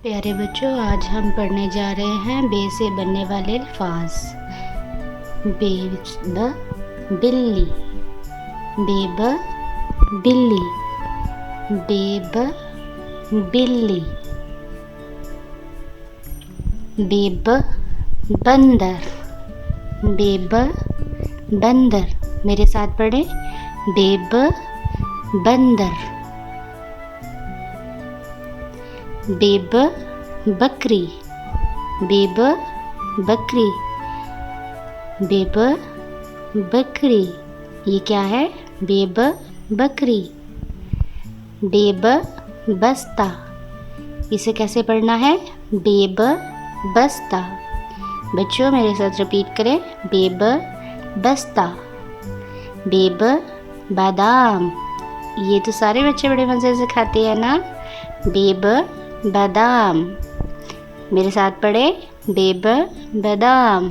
प्यारे बच्चों, आज हम पढ़ने जा रहे हैं बे से बनने वाले अल्फाज। बेब बिल्ली, बेब बिल्ली, बेब बिल्ली, बेब बंदर, बेब बंदर। मेरे साथ पढ़े, बेब बंदर। बेब बकरी, बेब बकरी, बेब बकरी। ये क्या है? बेब बकरी। बेब बस्ता, इसे कैसे पढ़ना है? बेब बस्ता। बच्चों मेरे साथ रिपीट करें, बेब बस्ता। बेब बादाम, ये तो सारे बच्चे बड़े मज़े से खाते हैं ना। बेब बादाम। मेरे साथ पढ़े, बेब बादाम।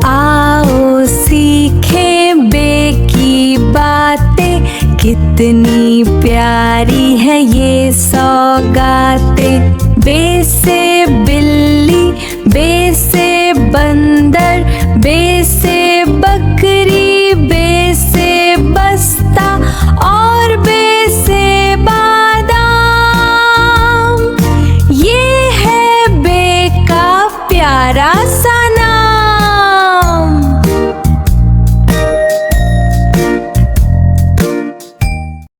आओ सीखें बे की बातें, कितनी प्यारी है ये सौगातें। बे से बिल्ली, बे से बंदर, बे से बकरी, बे से बस्ता और बे से बादाम। ये है बे का प्यारा सा